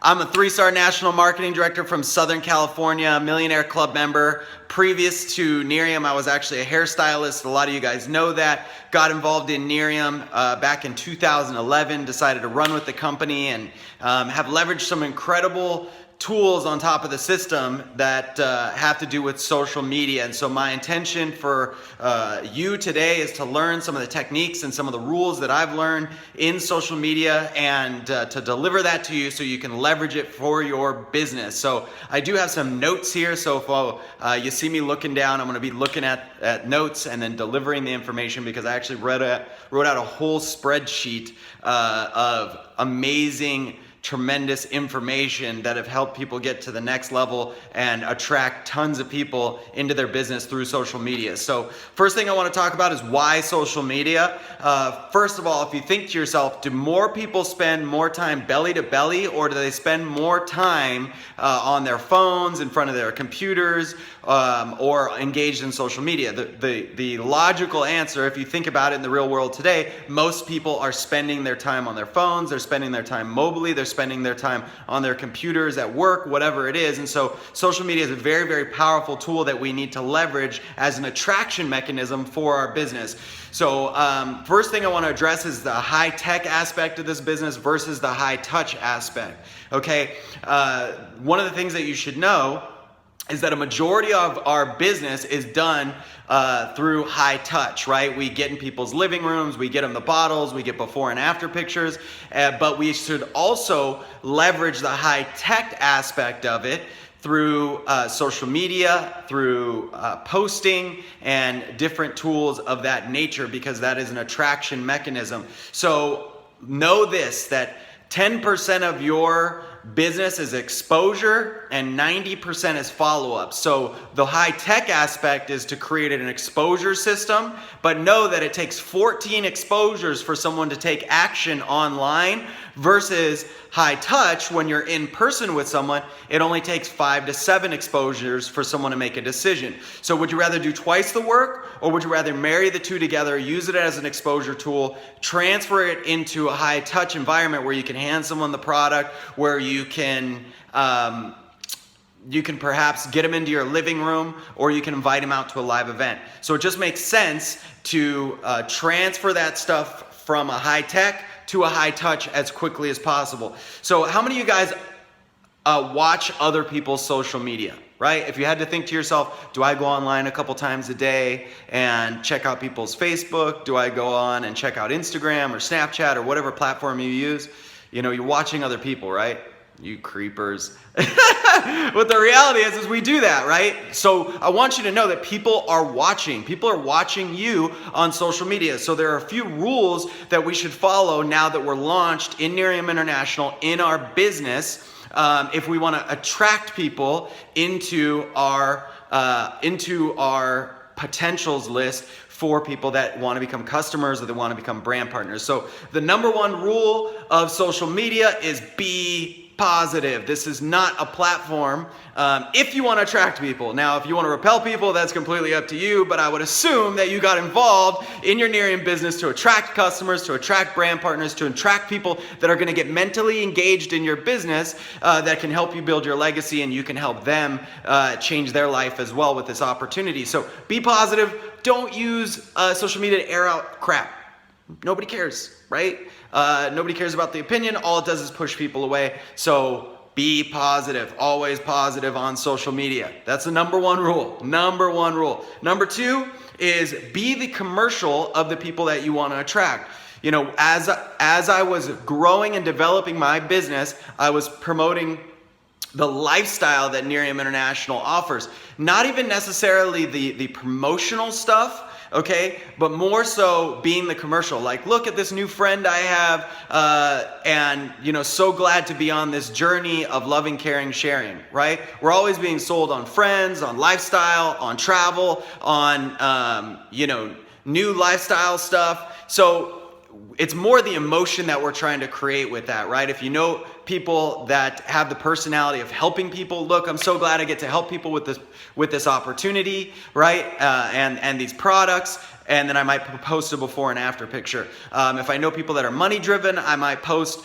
I'm a 3-star national marketing director from Southern California, Millionaire Club member. Previous to Nerium, I was actually a hairstylist. A lot of you guys know that. Got involved in Nerium back in 2011, decided to run with the company and have leveraged some incredible tools on top of the system that have to do with social media. And so my intention for you today is to learn some of the techniques and some of the rules that I've learned in social media and to deliver that to you so you can leverage it for your business. So I do have some notes here. So if you see me looking down, I'm going to be looking at notes and then delivering the information because I actually wrote out a whole spreadsheet of amazing tremendous information that have helped people get to the next level and attract tons of people into their business through social media. So first thing I want to talk about is why social media. First of all, if you think to yourself, do more people spend more time belly to belly, or do they spend more time on their phones, in front of their computers, or engaged in social media? The logical answer, if you think about it in the real world today, most people are spending their time on their phones, they're spending their time mobilely, they're spending their time on their computers, at work, whatever it is. And so social media is a very, very powerful tool that we need to leverage as an attraction mechanism for our business. So first thing I want to address is the high tech aspect of this business versus the high touch aspect. Okay, one of the things that you should know is that a majority of our business is done through high touch, right? We get in people's living rooms, we get them the bottles, we get before and after pictures, but we should also leverage the high tech aspect of it through social media, through posting and different tools of that nature, because that is an attraction mechanism. So know this, that 10% of your business is exposure and 90% is follow-up. So the high tech aspect is to create an exposure system, but know that it takes 14 exposures for someone to take action online versus high touch. When you're in person with someone, it only takes 5 to 7 exposures for someone to make a decision. So would you rather do twice the work, or would you rather marry the two together, use it as an exposure tool, transfer it into a high touch environment where you can hand someone the product, where you can perhaps get them into your living room, or you can invite them out to a live event. So it just makes sense to transfer that stuff from a high tech to a high touch as quickly as possible. So how many of you guys watch other people's social media, right? If you had to think to yourself, do I go online a couple times a day and check out people's Facebook? Do I go on and check out Instagram or Snapchat or whatever platform you use? You know, you're watching other people, right? You creepers. But the reality is we do that, right? So I want you to know that people are watching. People are watching you on social media. So there are a few rules that we should follow now that we're launched in Nerium International in our business, if we want to attract people into our potentials list for people that want to become customers or they want to become brand partners. So the number one rule of social media is be positive. This is not a platform if you want to attract people. Now, if you want to repel people, that's completely up to you, but I would assume that you got involved in your Nerium business to attract customers, to attract brand partners, to attract people that are going to get mentally engaged in your business that can help you build your legacy, and you can help them change their life as well with this opportunity. So be positive. Don't use social media to air out crap. Nobody cares, right? Nobody cares about the opinion. All it does is push people away. So be positive, always positive on social media. That's the number one rule. Number one rule. Number two is be the commercial of the people that you want to attract. You know, as I was growing and developing my business, I was promoting the lifestyle that Nerium International offers. Not even necessarily the promotional stuff, okay, but more so being the commercial. Like, look at this new friend I have, and you know, so glad to be on this journey of loving, caring, sharing, right? We're always being sold on friends, on lifestyle, on travel, on new lifestyle stuff. So it's more the emotion that we're trying to create with that, right? If you know people that have the personality of helping people, look, I'm so glad I get to help people with this opportunity, right? And these products, and then I might post a before and after picture. If I know people that are money driven, I might post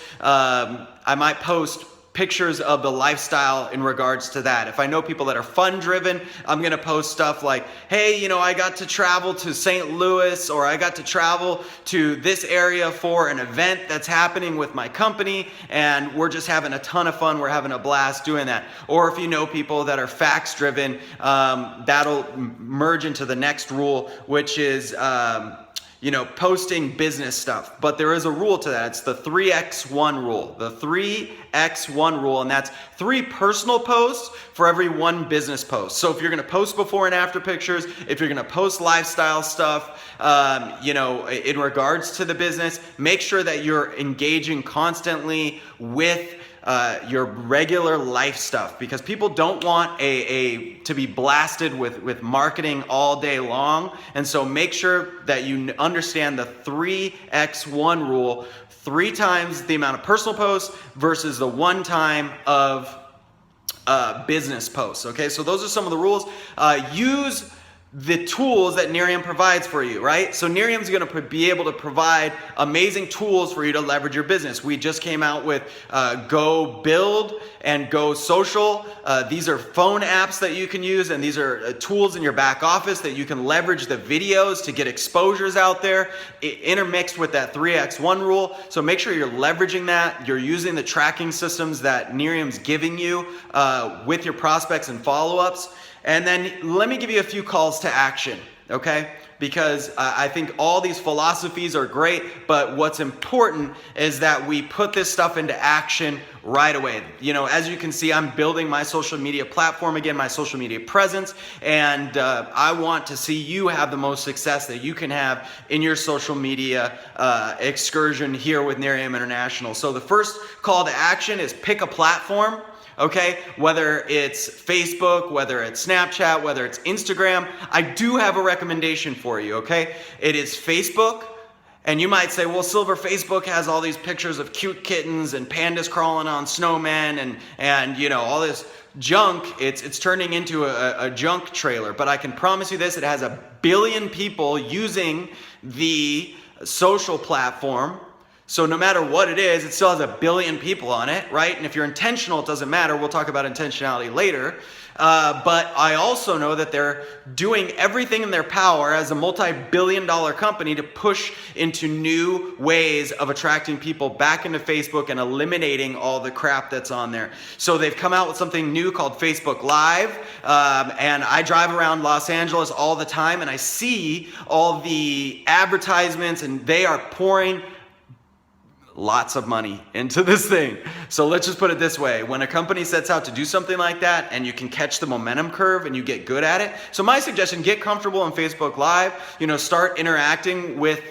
pictures of the lifestyle in regards to that. If I know people that are fun driven, I'm gonna post stuff like, hey, you know, I got to travel to St. Louis, or I got to travel to this area for an event that's happening with my company, and we're just having a ton of fun. We're having a blast doing that. Or if you know people that are facts driven, that'll merge into the next rule, which is posting business stuff. But there is a rule to that. It's the 3x1 rule. The 3x1 rule, and that's 3 personal posts for every 1 business post. So if you're gonna post before and after pictures, if you're gonna post lifestyle stuff, in regards to the business, make sure that you're engaging constantly with your regular life stuff, because people don't want to be blasted with marketing all day long. And so make sure that you understand the 3x1 rule, 3 times the amount of personal posts versus the 1 time of business posts. Okay, so those are some of the rules. Use the tools that Nerium provides for you, right? So Nerium's going to be able to provide amazing tools for you to leverage your business. We just came out with Go Build and Go Social. These are phone apps that you can use, and these are tools in your back office that you can leverage the videos to get exposures out there, intermixed with that 3x1 rule. So make sure you're leveraging that. You're using the tracking systems that Nerium's giving you with your prospects and follow-ups. And then let me give you a few calls to action, okay? Because I think all these philosophies are great, but what's important is that we put this stuff into action right away. As you can see, I'm building my social media platform again, my social media presence, and I want to see you have the most success that you can have in your social media excursion here with Nerium International. So the first call to action is pick a platform. Okay, whether it's Facebook, whether it's Snapchat, whether it's Instagram, I do have a recommendation for you, okay? It is Facebook, and you might say, well, Silver, Facebook has all these pictures of cute kittens and pandas crawling on snowmen and all this junk. It's turning into a junk trailer, but I can promise you this, it has 1 billion people using the social platform. So no matter what it is, it still has 1 billion people on it, right? And if you're intentional, it doesn't matter. We'll talk about intentionality later. But I also know that they're doing everything in their power as a multi-billion-dollar company to push into new ways of attracting people back into Facebook and eliminating all the crap that's on there. So they've come out with something new called Facebook Live. And I drive around Los Angeles all the time, and I see all the advertisements, and they are pouring lots of money into this thing. So let's just put it this way. When a company sets out to do something like that and you can catch the momentum curve and you get good at it. So my suggestion, get comfortable on Facebook Live, start interacting with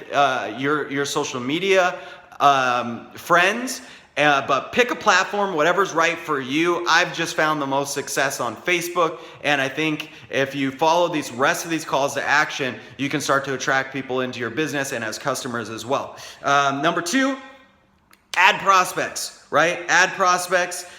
your social media friends. But pick a platform, whatever's right for you. I've just found the most success on Facebook, and I think if you follow these rest of these calls to action, you can start to attract people into your business and as customers as well. Number 2, add prospects, right? Add prospects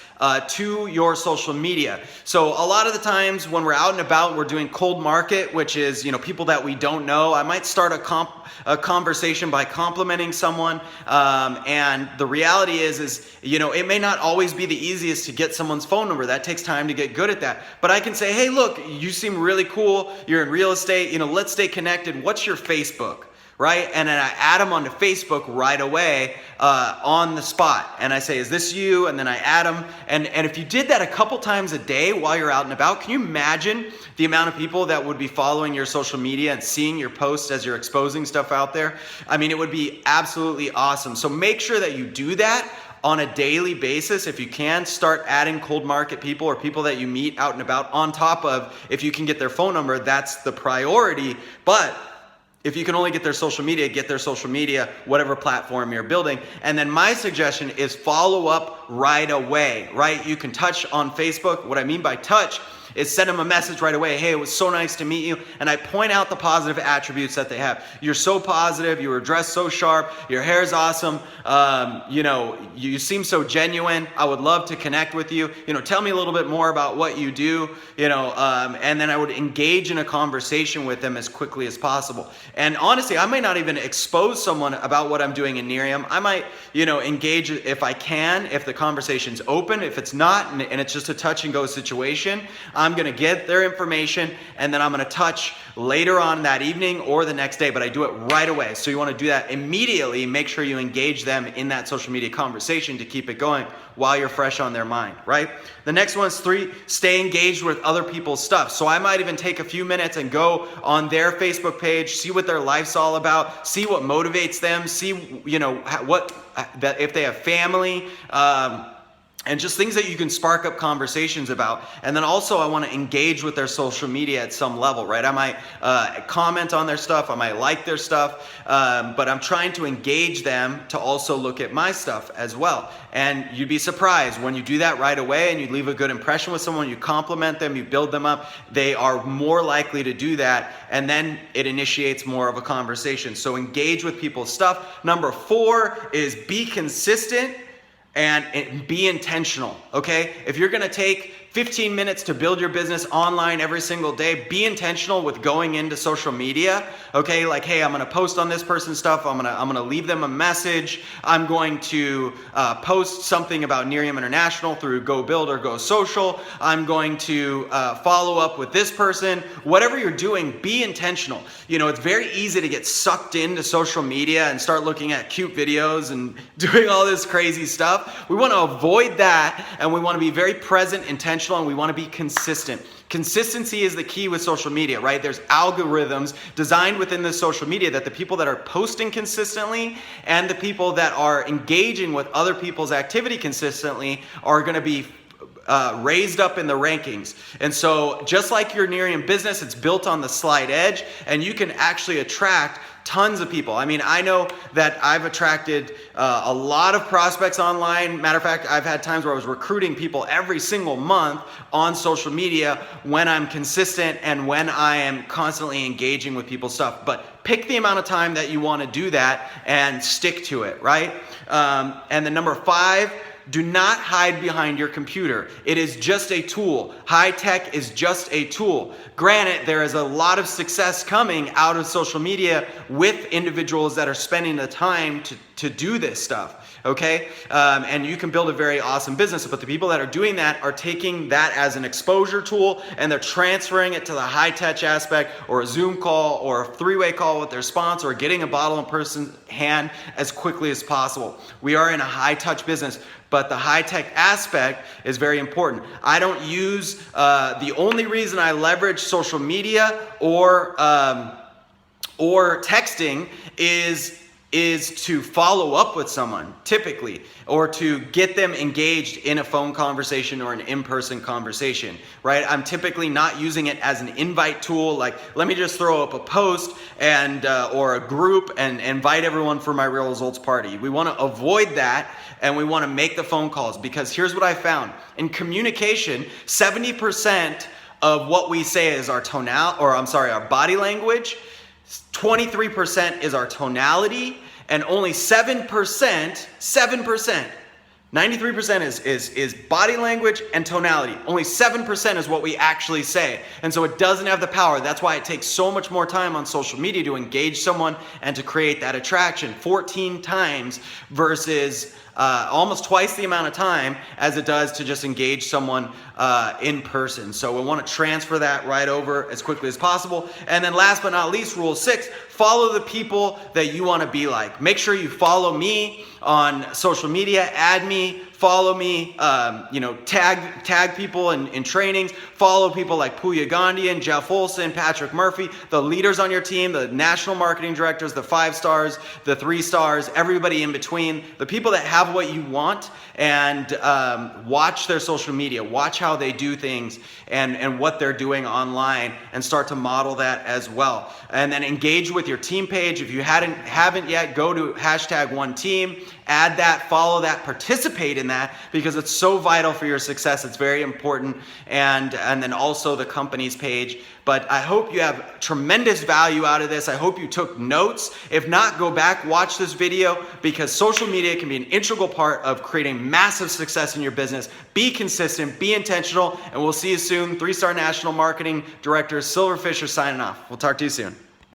to your social media. So a lot of the times when we're out and about, we're doing cold market, which is, people that we don't know. I might start a conversation by complimenting someone. And the reality is, it may not always be the easiest to get someone's phone number. That takes time to get good at that. But I can say, hey, look, you seem really cool. You're in real estate. Let's stay connected. What's your Facebook? Right? And then I add them onto Facebook right away on the spot. And I say, is this you? And then I add them. And if you did that a couple times a day while you're out and about, can you imagine the amount of people that would be following your social media and seeing your posts as you're exposing stuff out there? I mean, it would be absolutely awesome. So make sure that you do that on a daily basis. If you can, start adding cold market people or people that you meet out and about on top of, if you can get their phone number, that's the priority. But if you can only get their social media, whatever platform you're building. And then my suggestion is follow up right away, right? You can touch on Facebook. What I mean by touch is send them a message right away. Hey, it was so nice to meet you. And I point out the positive attributes that they have. You're so positive. You were dressed so sharp. Your hair is awesome. You seem so genuine. I would love to connect with you. Tell me a little bit more about what you do, and then I would engage in a conversation with them as quickly as possible. And honestly, I might not even expose someone about what I'm doing in Nerium. I might, engage if I can, if the conversation's open. If it's not, and it's just a touch and go situation, I'm going to get their information, and then I'm going to touch later on that evening or the next day, but I do it right away. So you want to do that immediately. Make sure you engage them in that social media conversation to keep it going while you're fresh on their mind, right? The next one is 3, stay engaged with other people's stuff. So I might even take a few minutes and go on their Facebook page, see what their life's all about, see what motivates them, see, if they have family, and just things that you can spark up conversations about. And then also I want to engage with their social media at some level, right? I might comment on their stuff, I might like their stuff, but I'm trying to engage them to also look at my stuff as well. And you'd be surprised when you do that right away and you leave a good impression with someone, you compliment them, you build them up, they are more likely to do that, and then it initiates more of a conversation. So engage with people's stuff. Number 4 is be consistent and be intentional, okay? If you're gonna take 15 minutes to build your business online every single day, be intentional with going into social media, okay? Like, hey, I'm gonna post on this person's stuff, I'm gonna leave them a message, I'm going to post something about Nerium International through Go Build or Go Social, I'm going to follow up with this person. Whatever you're doing, be intentional. It's very easy to get sucked into social media and start looking at cute videos and doing all this crazy stuff. We wanna avoid that, and we wanna be very present, intentional, and we want to be consistent. Consistency is the key with social media, right? There's algorithms designed within the social media that the people that are posting consistently and the people that are engaging with other people's activity consistently are going to be raised up in the rankings. And so just like your Nerium business, it's built on the slide edge, and you can actually attract tons of people. I mean, I know that I've attracted a lot of prospects online. Matter of fact, I've had times where I was recruiting people every single month on social media when I'm consistent and when I am constantly engaging with people's stuff. But pick the amount of time that you want to do that and stick to it, right? And then number 5, do not hide behind your computer. It is just a tool. High tech is just a tool. Granted, there is a lot of success coming out of social media with individuals that are spending the time to do this stuff, okay? And you can build a very awesome business, but the people that are doing that are taking that as an exposure tool and they're transferring it to the high touch aspect, or a Zoom call or a 3-way call with their sponsor, or getting a bottle in person's hand as quickly as possible. We are in a high touch business, but the high-tech aspect is very important. I don't use, the only reason I leverage social media or texting is to follow up with someone, typically, or to get them engaged in a phone conversation or an in-person conversation, right? I'm typically not using it as an invite tool, like let me just throw up a post and or a group and invite everyone for my Real Results party. We want to avoid that, and we want to make the phone calls, because here's what I found. In communication, 70% of what we say is our our body language, 23% is our tonality, and only 7%, 93% is body language and tonality. Only 7% is what we actually say. And so it doesn't have the power. That's why it takes so much more time on social media to engage someone and to create that attraction. 14 times versus almost twice the amount of time as it does to just engage someone in person. So we want to transfer that right over as quickly as possible. And then last but not least, rule 6, follow the people that you want to be like. Make sure you follow me on social media, add me, follow me, tag people in trainings, follow people like Pooya Gandhi and Jeff Olson, Patrick Murphy, the leaders on your team, the national marketing directors, the 5 stars, the 3 stars, everybody in between, the people that have what you want, and watch their social media, watch how they do things and what they're doing online, and start to model that as well. And then engage with with your team page. If you haven't yet, go to #OneTeam, add that, follow that, participate in that, because it's so vital for your success. It's very important. And then also the company's page. But I hope you have tremendous value out of this. I hope you took notes. If not, go back, watch this video, because social media can be an integral part of creating massive success in your business. Be consistent, be intentional, and we'll see you soon. 3-star National Marketing Director Silver Fisher signing off. We'll talk to you soon.